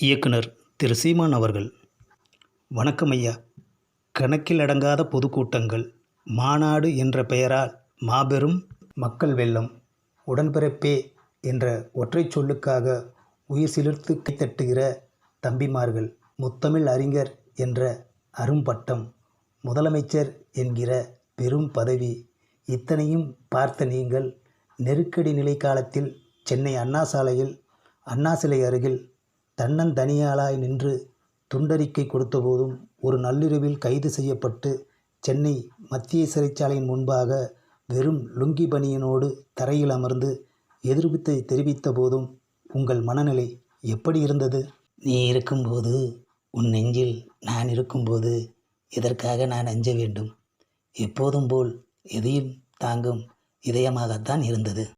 இயக்குனர் திரு சீமான் அவர்கள். வணக்கம் ஐயா. கணக்கில் அடங்காத பொதுக்கூட்டங்கள், மாநாடு என்ற பெயரால் மாபெரும் மக்கள் வெள்ளம், உடன்பிறப்பே என்ற ஒற்றைச் சொல்லுக்காக உயிர் சிலிர்த்து கைத்தட்டுகிற தம்பிமார்கள், முத்தமிழ் அறிஞர் என்ற அரும்பட்டம், முதலமைச்சர் என்கிற பெரும் பதவி, இத்தனையும் பார்த்த நீங்கள் நெருக்கடி நிலை காலத்தில் சென்னை அண்ணா சாலையில் அண்ணா சிலை அருகில் தன்னந்தனியாளாய் நின்று துண்டறிக்கை கொடுத்தபோதும், ஒரு நள்ளிரவில் கைது செய்யப்பட்டு சென்னை மத்திய சிறைச்சாலையின் முன்பாக வெறும் லுங்கி பனியனோடு தரையில் அமர்ந்து எதிர்ப்பை தெரிவித்த போதும் உங்கள் மனநிலை எப்படி இருந்தது? நீ இருக்கும்போது, உன் நெஞ்சில் நான் இருக்கும்போது எதற்காக நான் அஞ்ச வேண்டும்? எப்போதும் போல் எதையும் தாங்கும் இதயமாகத்தான் இருந்தது.